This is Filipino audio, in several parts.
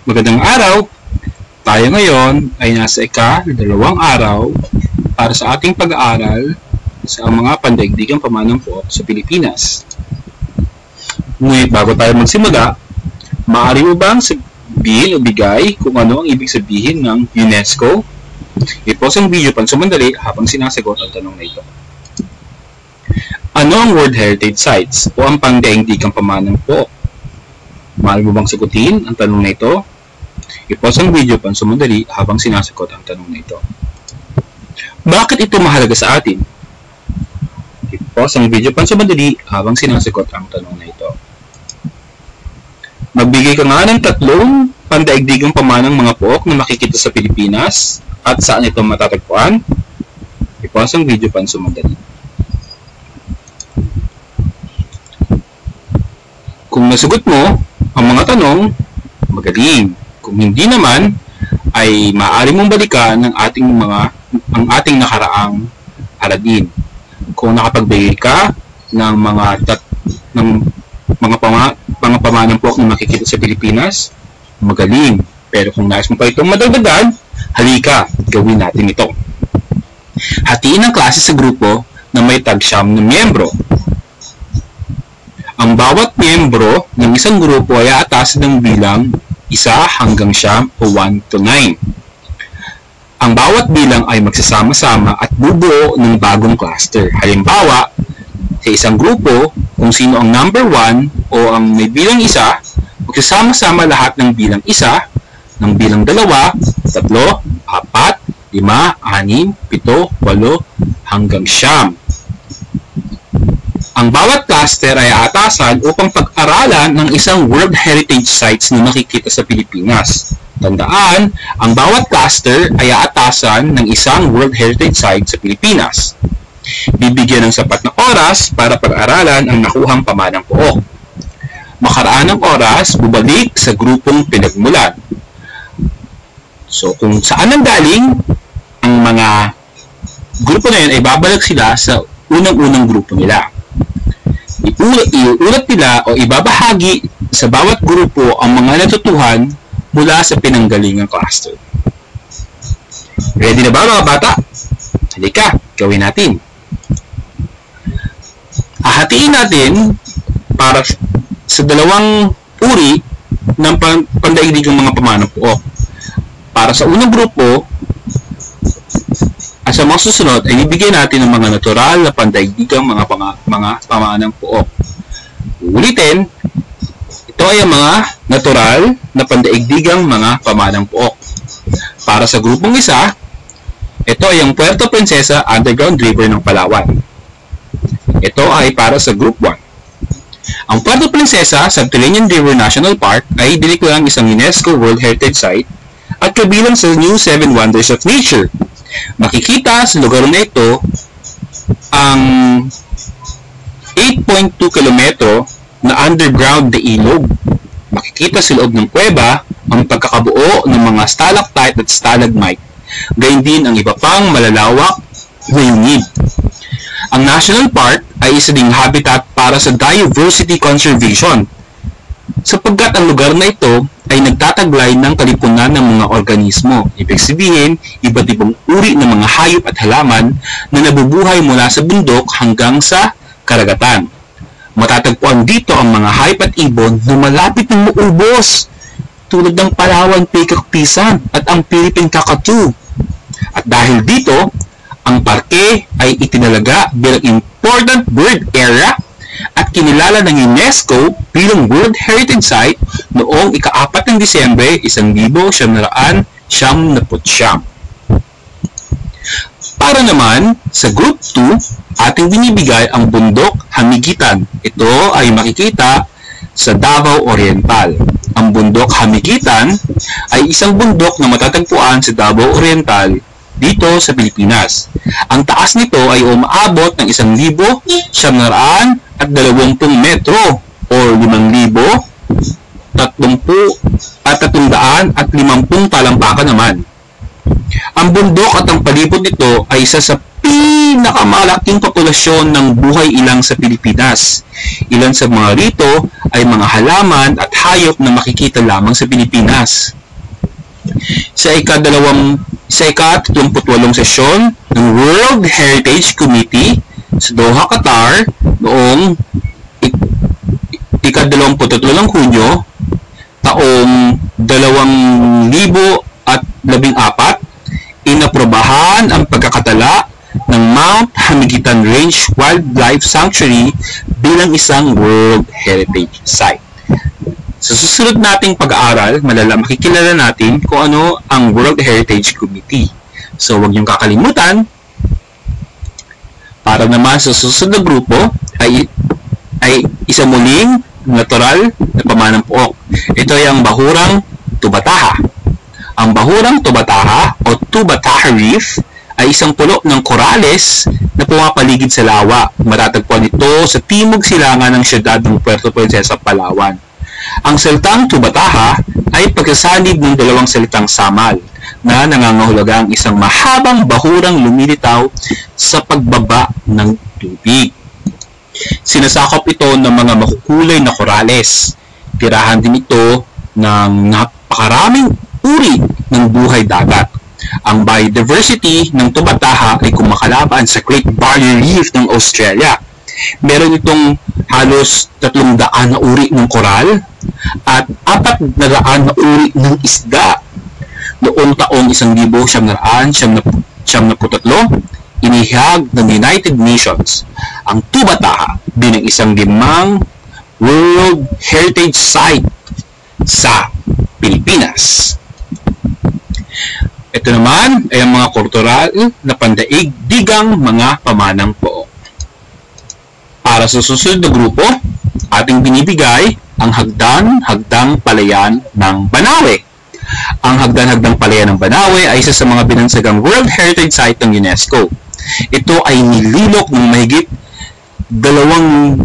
Magandang araw! Tayo ngayon ay nasa ika-2 araw para sa ating pag-aaral sa mga pandaigdigang pamanampo sa Pilipinas. Ngunit bago tayo magsimula, maaari mo bang sabihin o bigay kung ano ang ibig sabihin ng UNESCO? I-pause ang video pansumandali habang sinasagot ang tanong na ito. Ano ang World Heritage Sites o ang pandaigdigang pamanampo? Maaari mo bang sagutin ang tanong na ito? I-pause ang video pansumandali habang sinasagot ang tanong na ito. Bakit ito mahalaga sa atin? I-pause ang video pansumandali habang sinasagot ang tanong na ito. Magbigay ka nga ng 3 pandaigdigang pamanang mga pook na makikita sa Pilipinas at saan ito matatagpuan? I-pause ang video pansumandali. Kung nasagot mo ang mga tanong, magaling. Kung hindi naman, ay maaari mong balikan ang ating nakaraang aralin. Kung nakapagbigay ka ng mga pamanampo na makikita sa Pilipinas, magaling. Pero kung nais mo pa itong madagdagan, halika, gawin natin ito. Hatiin ang klase sa grupo na may tag-siyam na miyembro. Ang bawat miyembro ng isang grupo ay aatasan ng bilang 1 hanggang 9 o 1 to 9. Ang bawat bilang ay magsasama-sama at bubuo ng bagong cluster. Halimbawa, sa isang grupo, kung sino ang number 1 o ang may bilang 1, magsasama-sama lahat ng bilang 1, ng bilang 2, 3, 4, 5, 6, 7, 8, hanggang 9. Ang bawat cluster ay aatasan upang pag-aralan ng isang World Heritage Sites na makikita sa Pilipinas. Tandaan, ang bawat cluster ay aatasan ng isang World Heritage Site sa Pilipinas. Bibigyan ng sapat na oras para pag-aralan ang nakuhang pamanang pook. Makaraan ng oras, bubalik sa grupong pinagmulan. So, kung saan nanggaling ang mga grupo na yun, ay babalik sila sa unang-unang grupo nila. Iulat nila o ibabahagi sa bawat grupo ang mga natutuhan mula sa pinanggalingang cluster. Ready na ba mga bata? Halika, gawin natin. Hahatiin natin para sa 2 uri ng pandaigdigang mga pamanampo. Para sa unang grupo, at sa mga susunod ay ibigay natin ng mga natural na pandaigdigang mga pamanang pook. Ulitin, ito ay ang mga natural na pandaigdigang mga pamanang pook. Para sa grupong 1, ito ay ang Puerto Princesa Underground River ng Palawan. Ito ay para sa Group 1. Ang Puerto Princesa Subterranean River National Park ay diniklarang isang UNESCO World Heritage Site at kabilang sa New 7 Wonders of Nature. Makikita sa lugar na ito ang 8.2 kilometro na underground na ilog. Makikita sa loob ng kuweba ang pagkakabuo ng mga stalactite at stalagmite. Gayun din ang iba pang malalawak na yungib. Ang National Park ay isa ding habitat para sa diversity conservation, sapagkat ang lugar na ito ay nagtataglay ng kalipunan ng mga organismo. Ibig sabihin, iba't ibang uri ng mga hayop at halaman na nabubuhay mula sa bundok hanggang sa karagatan. Matatagpuan dito ang mga hayop at ibon na malapit ng maubos, tulad ng Palawan peacock pisan at ang Philippine cockatoo. At dahil dito, ang parke ay itinalaga bilang Important Bird Area at kinilala ng UNESCO bilang World Heritage Site noong ika-4 ng Disyembre 1979. Para naman sa Group 2, ating binibigay ang bundok Hamigitan. Ito ay makikita sa Davao Oriental. Ang bundok Hamigitan ay isang bundok na matatagpuan sa Davao Oriental dito sa Pilipinas. Ang taas nito ay umaabot ng 1,920 metro o 5,350 talampakan naman. Ang bundok at ang palibot nito ay isa sa pinakamalaking populasyon ng buhay ilang sa Pilipinas. Ilan sa mga rito ay mga halaman at hayop na makikita lamang sa Pilipinas. Sa ika-38 sesyon ng World Heritage Committee sa Doha, Qatar noong ika-23 Hunyo taong 2014, inaprobahan ang pagkakatala ng Mount Hamiguitan Range Wildlife Sanctuary bilang isang World Heritage Site. Sa susunod nating pag-aaral, makikilala natin kung ano ang World Heritage Committee. So, huwag niyong kakalimutan, para naman sa susunod na grupo ay isa muling natural na pamanampook. Ito ay ang bahurang Tubataha. Ang bahurang Tubataha o Tubataha Reef ay isang pulo ng korales na pumapaligid sa lawa. Matatagpuan ito sa timog silangan ng siyudad ng Puerto Princesa, Palawan. Ang salitang Tubataha ay pagsasalib ng dalawang salitang samal na nangangahulugang isang mahabang bahurang lumilitaw sa pagbaba ng tubig. Sinasakop ito ng mga makukulay na korales. Tirahan din ito ng napakaraming uri ng buhay dagat. Ang biodiversity ng Tubataha ay kumakalaban sa Great Barrier Reef ng Australia. Meron itong halos 300 na uri ng koral at 400 na uri ng isda. Noong taong 1973, inihag ng United Nations ang Tubataha bilang isang limang World Heritage Site sa Pilipinas. Ito naman ay ang mga kultural na pandaigdigang mga pamanang pook. Para sa susunod na grupo, ating binibigay ang Hagdan-Hagdang Palayan ng Banawe. Ang Hagdan-Hagdang Palayan ng Banawe ay isa sa mga binansagang World Heritage Site ng UNESCO. Ito ay nililok ng mahigit 2,000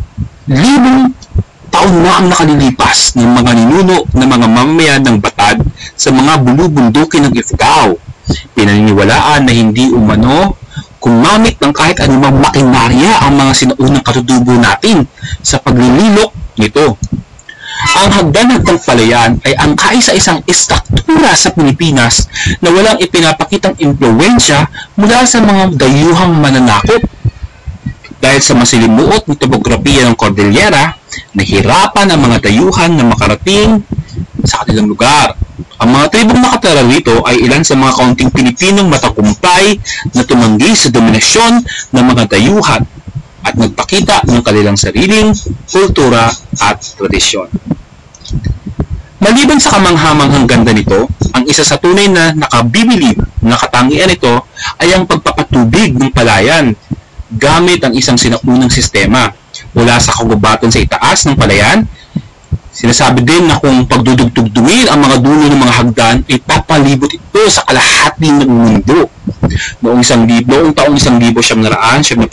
taon na ang nakalilipas ng mga ninuno ng mga mamamayan ng Batad sa mga bulubundukin ng Ifugao. Pinaniniwalaan na hindi umano gumamit ng kahit anumang makinarya ang mga sinaunang katutubo natin sa paglililok nito. Ang Hagdan-Hagdang Palayan ay ang kaisa-isang istruktura sa Pilipinas na walang ipinapakitang impluwensya mula sa mga dayuhang mananakop. Dahil sa masilimuot na topografiya ng Cordillera, nahirapan ang mga dayuhan na makarating sa kanilang lugar. Ang mga tribong nakatira rito ay ilan sa mga kaunting Pilipinong matagumpay na tumanggi sa dominasyon ng mga dayuhan at nagpakita ng kanilang sariling kultura at tradisyon. Maliban sa kamanghamanghang ganda nito, ang isa sa tunay na nakabibilib na katangian nito ay ang pagpapatubig ng palayan gamit ang isang sinaunang sistema. Mula sa kagubatan sa itaas ng palayan, sinasabi din na kung pagdudugtugdungin ang mga dulo ng mga hagdan ay papalibot ito sa kalahati ng mundo. Noong taong 1975,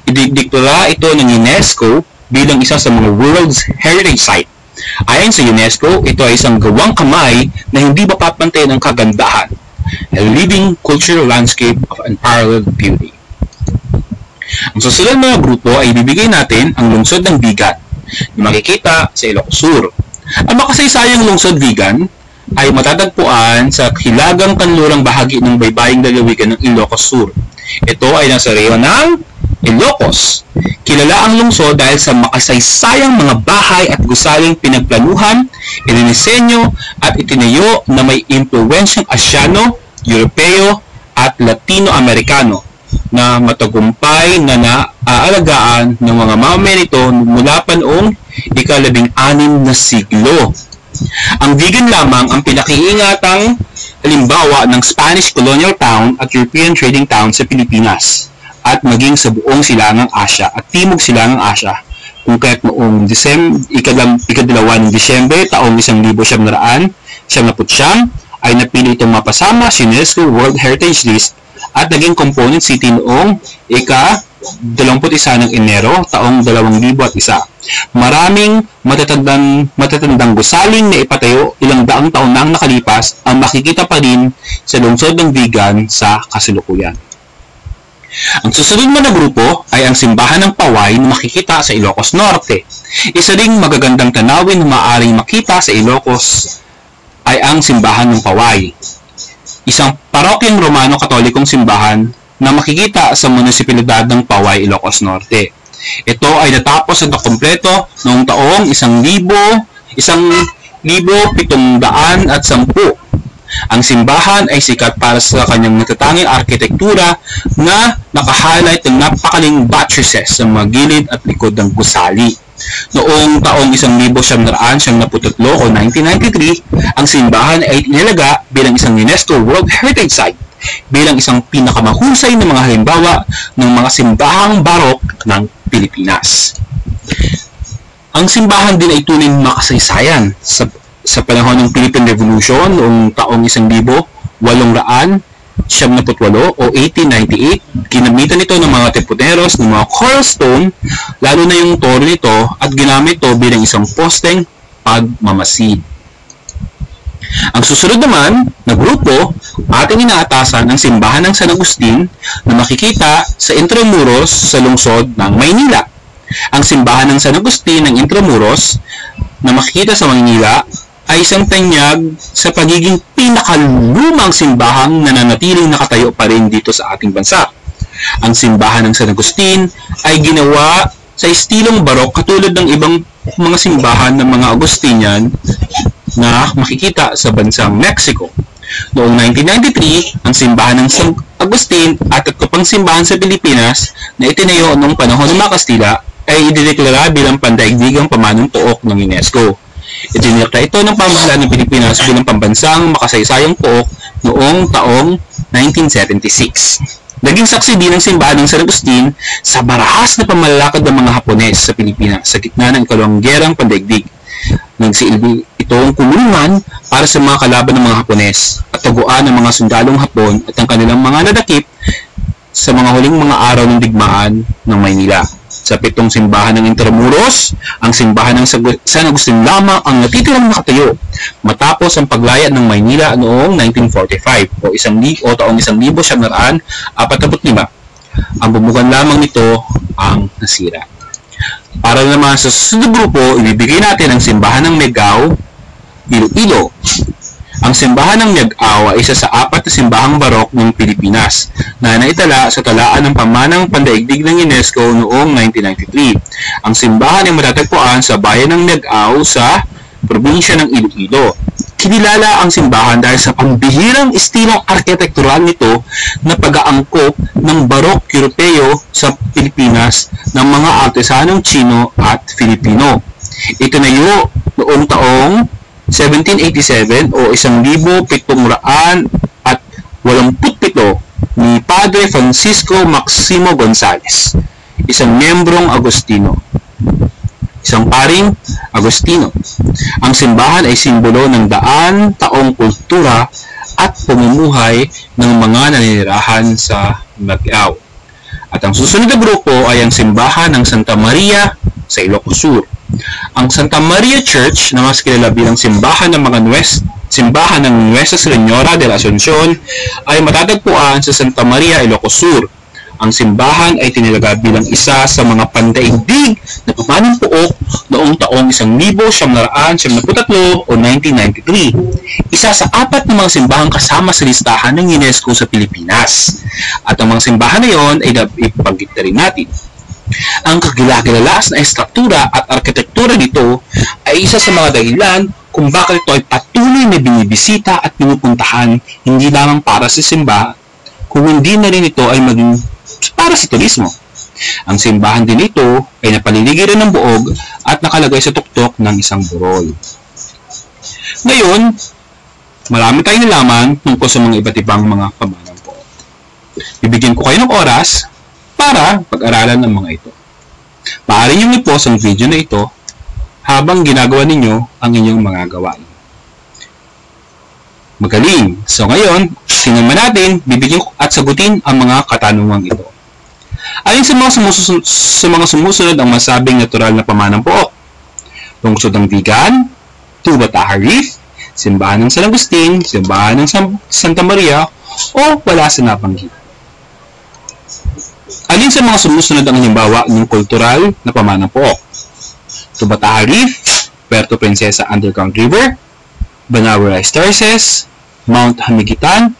ididiktura ito ng UNESCO bilang isa sa mga World Heritage Site. Ayon sa UNESCO, ito ay isang gawang kamay na hindi mapapantay ng kagandahan, a living cultural landscape of unparalleled beauty. Ang susunod na grupo ay ibibigay natin ang lungsod ng Vigan na makikita sa Ilocos Sur. Ang makasaysayang lungsod Vigan ay matatagpuan sa hilagang kanlurang bahagi ng baybaying lalawigan ng Ilocos Sur. Ito ay nasa rehiyon ng Ilocos. Kilala ang lungsod dahil sa makasaysayang mga bahay at gusaling pinagplanuhan, idinisenyo at itinayo na may impluwensyang Asyano, Europeo at Latino-Amerikano na matagumpay na naaalagaan ng mga mamamayan nito mula pa noong ika-16 na siglo. Ang Vigan lamang ang pinakiingatang halimbawa ng Spanish colonial town at European trading town sa Pilipinas at maging sa buong silangang Asya at timog silangang Asya, kung kaya't noong ika-2 ng Disyembre taong 1979 ay napili itong mapasama sa UNESCO World Heritage List at naging component city noong ika-21 ng Enero taong 2001. Maraming matatandang gusaling na ipatayo ilang daang taon na ang nakalipas ang makikita pa rin sa lungsod ng Vigan sa kasalukuyan. Ang susunod na grupo ay ang simbahan ng Paway na makikita sa Ilocos Norte. Isa ring magagandang tanawin na maaaring makita sa Ilocos ay ang simbahan ng Paway. Isang parokyang Romano-Katolikong simbahan na makikita sa munisipalidad ng Paway, Ilocos Norte. Ito ay natapos at nakumpleto noong taong 1710. Ang simbahan ay sikat para sa kanyang natatanging arkitektura na naka-highlight ng napakaling buttresses sa mga gilid at likod ng gusali. Noong taong 1973 o 1993, ang simbahan ay inilaga bilang isang UNESCO World Heritage Site bilang isang pinakamahusay na mga halimbawa ng mga simbahang barok ng Pilipinas. Ang simbahan din ay tunay na makasaysayan sa panahon ng Philippine Revolution noong taong 1878 o 1898, ginamitan ito ng mga teponeros ng mga coral stone, lalo na yung toro nito, at ginamit ito bilang isang posteng pagmamasid. Ang susunod naman na grupo, ating inaatasan ang simbahan ng San Agustin na makikita sa Intramuros sa lungsod ng Maynila. Ang simbahan ng San Agustin ng Intramuros na makikita sa Maynila ay isang tanyag sa pagiging pinakalumang simbahang nananatiling nakatayo pa rin dito sa ating bansa. Ang simbahan ng San Agustin ay ginawa sa estilong barok katulad ng ibang mga simbahan ng mga Agustinian na makikita sa bansang Mexico. Noong 1993, ang simbahan ng San Agustin at ito pang simbahan sa Pilipinas na itinayo noong panahon ng mga Kastila ay idineklara bilang pandaigdigang pamanang-pook ng UNESCO. Itinilakda ito ng pamahalaan ng Pilipinas bilang pambansang makasaysayang pook noong taong 1976. Naging saksi din ang simbahan ng San Agustin sa marahas na pamalalakad ng mga Hapones sa Pilipinas sa gitna ng ikalawang gerang pandaigdig. Nagsilbi itong kulungan para sa mga kalaban ng mga Hapones at taguan ng mga sundalong Hapon at ang kanilang mga nadakip sa mga huling mga araw ng digmaan ng Maynila. Sa 7 simbahan ng Intramuros, ang simbahan ng San Agustin lamang ang natitirang nakatayo matapos ang paglaya ng Maynila noong 1945 o taong 1945. Ang bumugan lamang nito ang nasira. Para naman sa susunod grupo, ibibigay natin ang simbahan ng Megao, Iloilo. Ang simbahan ng Miagao ay isa sa 4 na simbahang barok ng Pilipinas na naitala sa talaan ng pamanang pandaigdig ng UNESCO noong 1993. Ang simbahan ay matatagpuan sa bayan ng Miagao sa probinsya ng Iloilo. Kinilala ang simbahan dahil sa pambihirang estilong arkitektural nito na pag-aangkop ng barok Europeo sa Pilipinas ng mga artesanong Chino at Filipino. Itinayo noong taong 1787 o 1787 ni Padre Francisco Maximo Gonzales, isang miyembrong Agustino, isang paring Agustino. Ang simbahan ay simbolo ng daan taong kultura at pamumuhay ng mga naninirahan sa Miagao. At ang susunod na grupo ay ang simbahan ng Santa Maria sa Ilocos Sur. Ang Santa Maria Church na mas kilala bilang simbahan ng Nuestra Señora de la Asunción ay matatagpuan sa Santa Maria, Ilocos Sur. Ang simbahan ay tinilaga bilang isa sa mga pandaigdig na pamanang-pook noong taong 1993 o 1993. Isa sa 4 na mga simbahang kasama sa listahan ng UNESCO sa Pilipinas. At ang mga simbahan na yon ay ipabanggit na rin natin. Ang kagilagalalas na estruktura at arkitektura nito ay isa sa mga dahilan kung bakit ito ay patuloy na binibisita at pinupuntahan hindi lamang para sa simbahan, kung hindi na rin ito ay maging para sa turismo. Ang simbahan din ito ay napaliligiran ng buog at nakalagay sa tuktok ng isang burol. Ngayon, marami tayong nalaman tungkol sa mga iba't ibang mga pamanang-pook. Bibigyan ko kayo ng oras para pag-aralan ng mga ito. Maaari nyo i-pause ang video na ito habang ginagawa ninyo ang inyong mga gawain. Magaling! So ngayon, sinuman natin, bibigyan at sagutin ang mga katanungang ito. Alin sa mga sumusunod ang masabing natural na pamanang-pook? Lungsod ng Vigan, Tuba Taharif, Simbahan ng San Agustin, Simbahan ng Santa Maria, o wala sa nabanggit? Alin sa mga sumusunod ang halimbawa ng kultural na pamanampook? Tubataha Reef, Puerto Princesa Underground River, Banawe Rice Terraces, Mount Hamiguitan,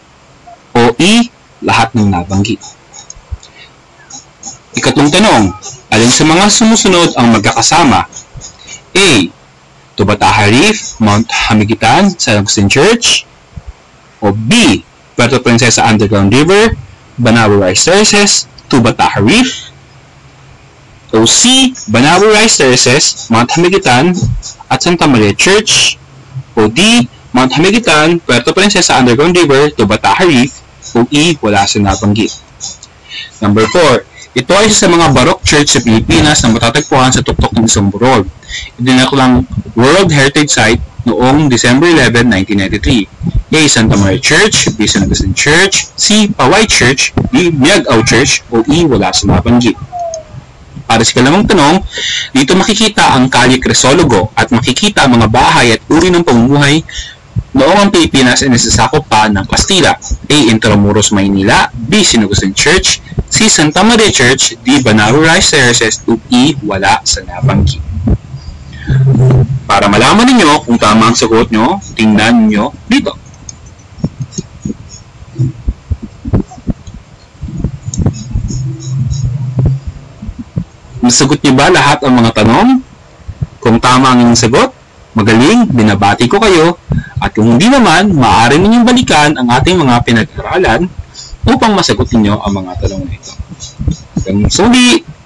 o E, lahat ng nabanggit. Ikatlong tanong, alin sa mga sumusunod ang magkakasama? A. Tubataha Reef, Mount Hamiguitan, San Agustin Church, o B. Puerto Princesa Underground River, Banawe Rice Terraces, Tubataha Reef, o C. Banawe Rice Terraces, Mount Hamiguitan, at Santa Maria Church, o D. Mount Hamiguitan, Puerto Princesa Underground River, Tubataha Reef, o E. wala sa nabanggit. Number 4. Ito ay isa sa mga Baroque church sa Pilipinas na matatagpuan sa tuktok ng isang burol. Idinaklang World Heritage Site noong December 11, 1993. A. Santa Maria Church, B. San Agustin Church, C. Paway Church, D. Miagao Church, o E. wala sa nabanggit. Para sa ikalimang tanong, dito makikita ang Kalye Crisologo at makikita ang mga bahay at uri ng pamumuhay noong ang Pilipinas ay nasasakop pa ng Kastila. A. Intramuros, Maynila, B. San Agustin Church, C. Santa Maria Church, D. Banawe Rice Terraces, o E. wala sa nabanggit. Para malaman ninyo kung tama ang sagot nyo, tingnan nyo dito. Nasagot niyo ba lahat ang mga tanong? Kung tama ang inyong sagot, magaling, binabati ko kayo. At kung hindi naman, maaari ninyong balikan ang ating mga pinag-aralan upang masagot ninyo ang mga tanong na ito. Hanggang sa muli!